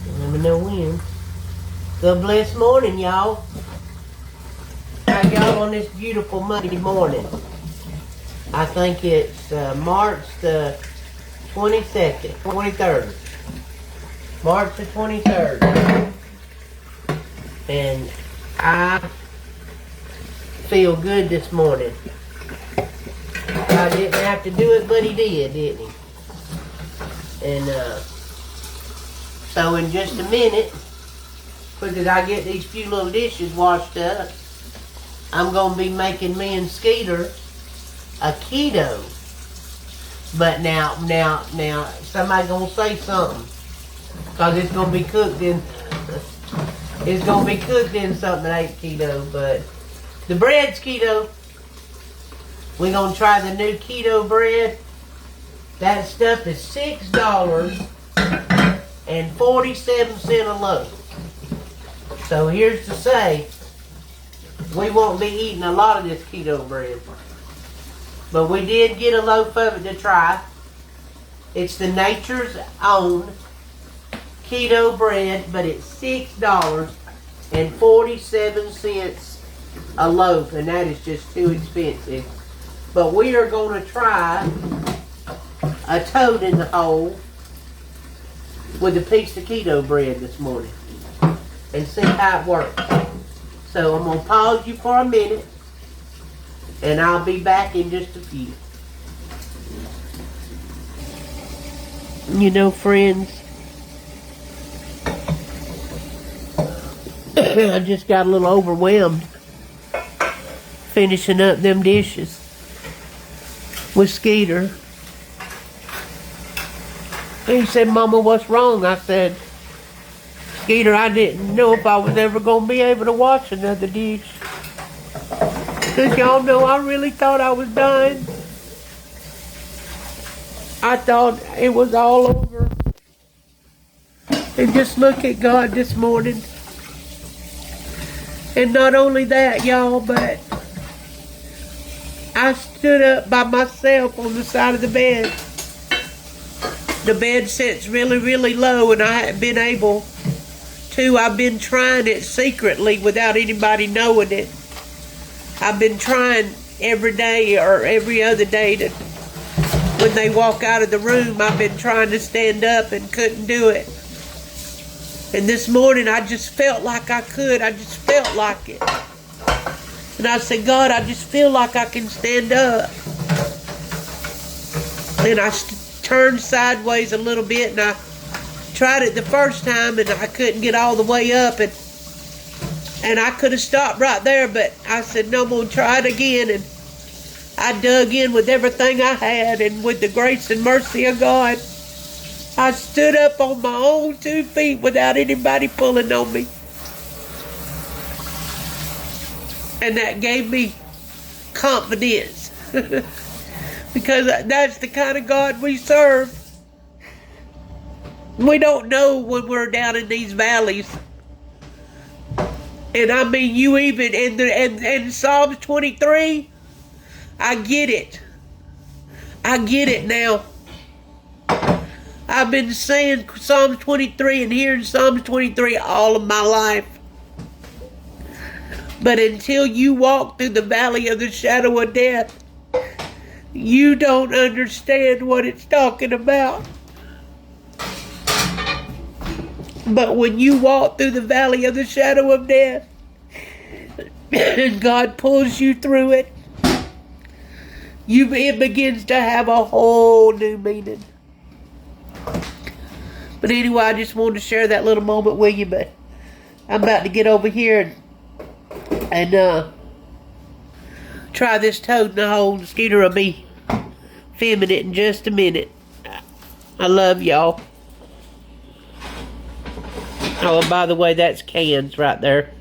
Let me know when. Good blessed morning, y'all. How y'all on this beautiful Monday morning? I think it's March the 22nd, 23rd. March the 23rd. And I feel good this morning. I didn't have to do it, but he did, didn't he? And so in just a minute, because I get these few little dishes washed up, I'm going to be making me and Skeeter a keto. But now, somebody going to say something. Because it's going to be cooked in, it's going to be cooked in something that ain't keto. But the bread's keto. We're going to try the new keto bread. That stuff is $6.47 a loaf. So here's to say, we won't be eating a lot of this keto bread. But we did get a loaf of it to try. It's the Nature's Own keto bread, but it's $6.47 a loaf, and that is just too expensive. But we are going to try a toad in the hole with a piece of keto bread this morning and see how it works. So I'm going to pause you for a minute, and I'll be back in just a few. You know, friends, I just got a little overwhelmed finishing up them dishes with Skeeter. He said, Mama, what's wrong? I said, Skeeter, I didn't know if I was ever going to be able to wash another dish. Because y'all know I really thought I was done. I thought it was all over. And just look at God this morning. And not only that, y'all, but I stood up by myself on the side of the bed. The bed sits really, really low, and I haven't been able to. I've been trying it secretly without anybody knowing it. I've been trying every day or every other day to, when they walk out of the room, I've been trying to stand up and couldn't do it. And this morning I just felt like I could. I just felt like it. And I said, God, I just feel like I can stand up. And I turned sideways a little bit, and I tried it the first time, and I couldn't get all the way up, and I could have stopped right there, but I said, no, I'm going to try it again. And I dug in with everything I had, and with the grace and mercy of God, I stood up on my own 2 feet without anybody pulling on me. And that gave me confidence. Because that's the kind of God we serve. We don't know when we're down in these valleys. And I mean, you even in Psalms 23, I get it. I get it now. I've been saying Psalms 23 and hearing Psalms 23 all of my life. But until you walk through the valley of the shadow of death, you don't understand what it's talking about. But when you walk through the valley of the shadow of death, and God pulls you through it, it begins to have a whole new meaning. But anyway, I just wanted to share that little moment with you. But I'm about to get over here and try this toad in the hole. The Skeeter will be filming it in just a minute. I love y'all. Oh, and by the way, that's cans right there.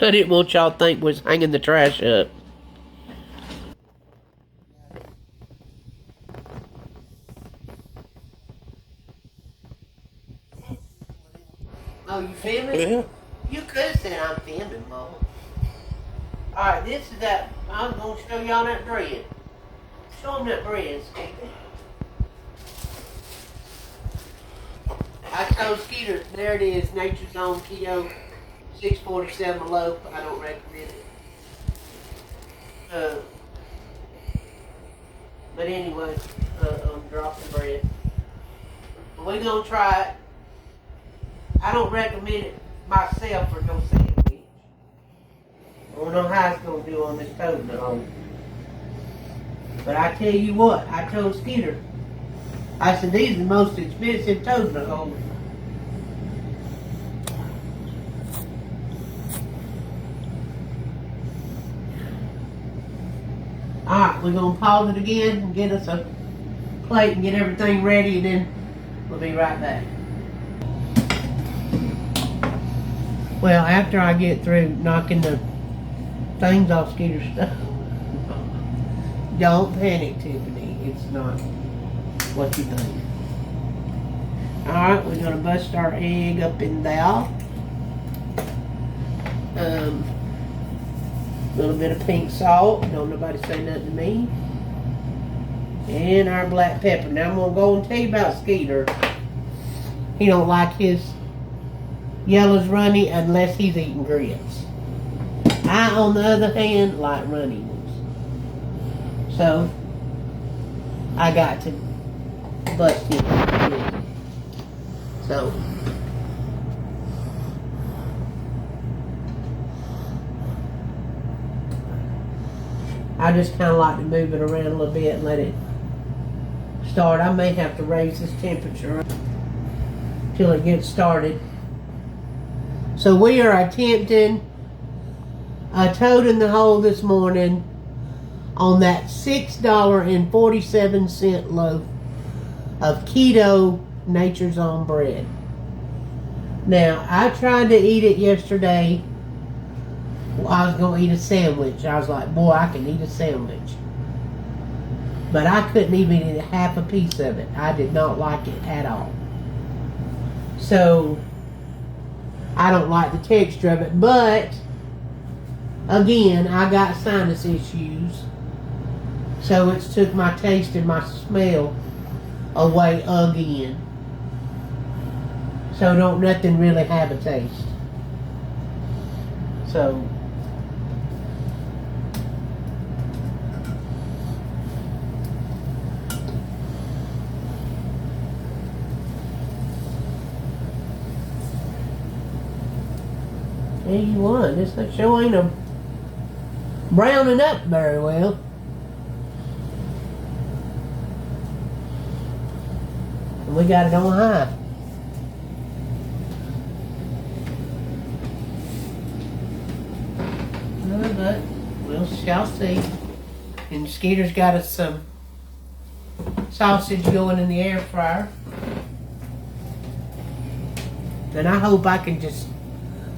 I didn't want y'all to think was hanging the trash up. Oh, you filming? Yeah. You could say I'm filming, Mama. Alright, this is that. I'm going to show y'all that bread. Show them that bread, Skeeter. I told Skeeter, there it is, Nature's Own Keto, $6.47 a loaf. I don't recommend it. But anyway, I'm dropping bread. But we're gonna try it. I don't recommend it myself for no sandwich. I don't know how it's gonna do on this toast hole. But I tell you what, I told Skeeter, I said, these are the most expensive toast holes. Alright, we're going to pause it again and get us a plate and get everything ready, and then we'll be right back. Well, after I get through knocking the things off Skeeter's stuff, don't panic, Tiffany. It's not what you think. Alright, we're going to bust our egg up in there. A little bit of pink salt. Don't nobody say nothing to me. And our black pepper. Now I'm going to go and tell you about Skeeter. He don't like his yellows runny unless he's eating grits. I, on the other hand, like runny ones. So, I got to bust him. So, I just kind of like to move it around a little bit and let it start. I may have to raise this temperature till it gets started. So we are attempting a toad in the hole this morning on that $6.47 loaf of keto Nature's Own bread. Now, I tried to eat it yesterday. I was going to eat a sandwich. I was like, boy, I can eat a sandwich. But I couldn't even eat half a piece of it. I did not like it at all. So, I don't like the texture of it. But, again, I got sinus issues. So, it's took my taste and my smell away again. So, don't nothing really have a taste. So, tell you what, this sure ain't a browning up very well. And we got it on high. But we shall see. And Skeeter's got us some sausage going in the air fryer. And I hope I can just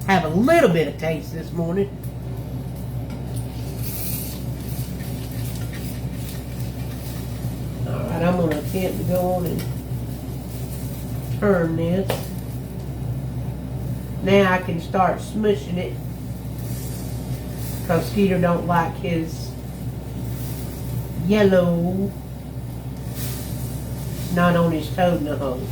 have a little bit of taste this morning. Alright, I'm going to attempt to go on and turn this. Now I can start smushing it, because Skeeter don't like his yellow not on his toad in the hole.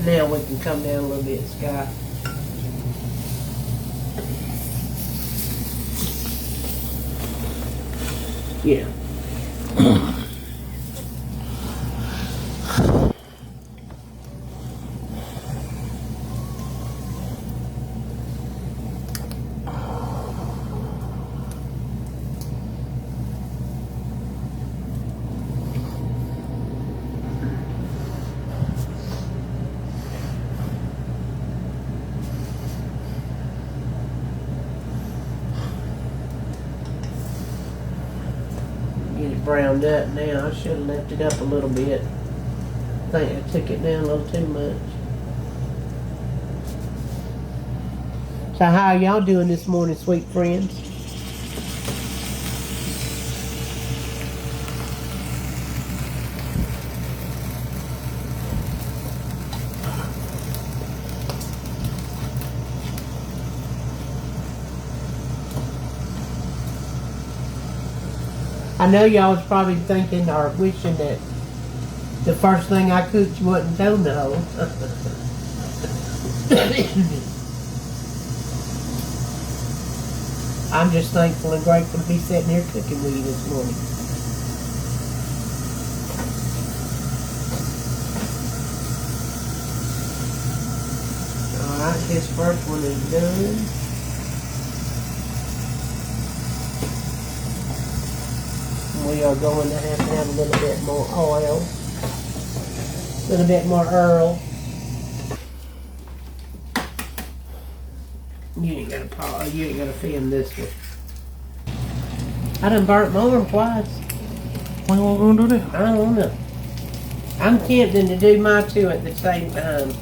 Now we can come down a little bit, Sky. Yeah. Browned up now. I should have left it up a little bit. I think I took it down a little too much. So how are y'all doing this morning, sweet friends? I know y'all was probably thinking or wishing that The first thing I cooked wasn't toad no. I'm just thankful and grateful to be sitting here cooking with you this morning. Alright, this first one is done. We are going to have a little bit more oil. A little bit more Earl. You ain't gonna film this one. I done burnt my arm twice. When you gonna do that? I don't know. I'm tempting to do my two at the same time.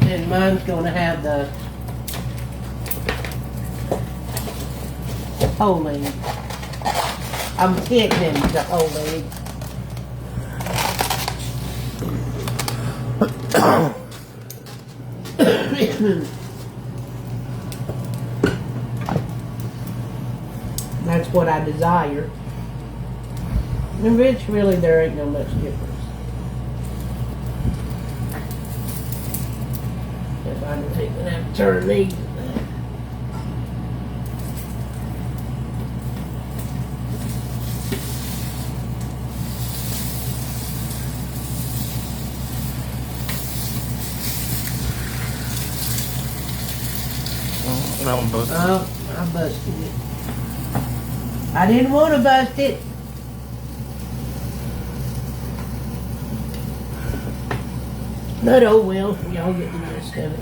And mine's gonna have the whole leg. I'm tempting the whole leg. That's what I desire. And Rich, really, there ain't no much difference. If I'm gonna have to turn these. Oh, I busted it. I didn't want to bust it. But oh well, y'all get the rest of it.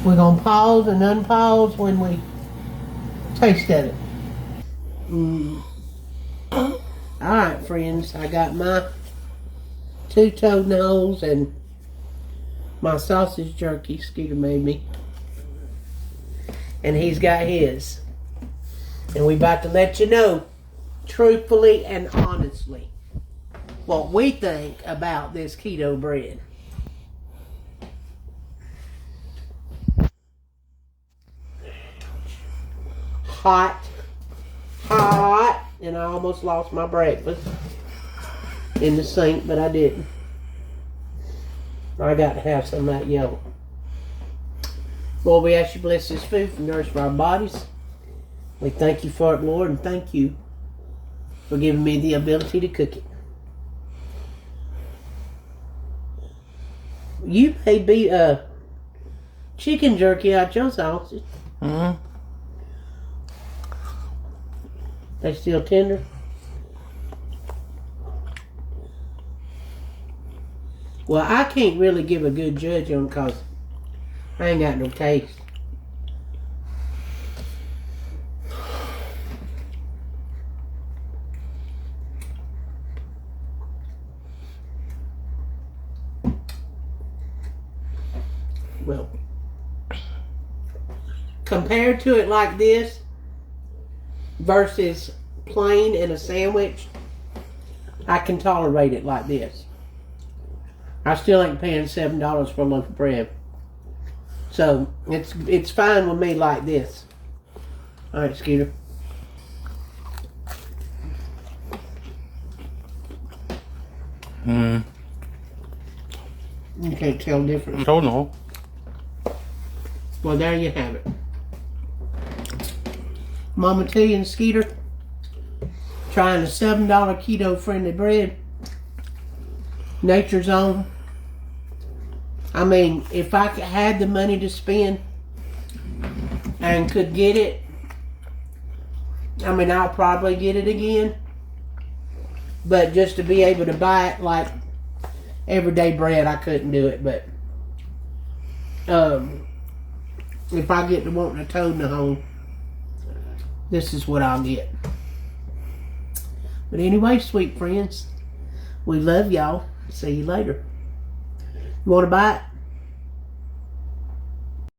We're going to pause and unpause when we taste of it. Alright, friends, I got my 2 toenails and my sausage jerky Skeeter made me. And he's got his. And we about to let you know, truthfully and honestly, what we think about this keto bread. Hot. And I almost lost my breakfast in the sink, but I didn't. I got to have some of that yellow. Lord, we ask you to bless this food for nourish for our bodies. We thank you for it, Lord, and thank you for giving me the ability to cook it. You may be chicken jerky out your sausage. Mm-hmm. They still tender? Well, I can't really give a good judge on because I ain't got no taste. Well, compared to it like this versus plain in a sandwich, I can tolerate it like this. I still ain't paying $7 for a loaf of bread. So, it's fine with me like this. Alright, Skeeter. You can't tell the difference. Oh no. Well, there you have it. Mama T and Skeeter trying a $7 keto friendly bread. Nature's Own. I mean, if I had the money to spend and could get it, I mean, I'll probably get it again. But just to be able to buy it like everyday bread, I couldn't do it. But if I get to wanting a toad in the hole, this is what I'll get. But anyway, sweet friends, we love y'all. See you later. You want to buy it?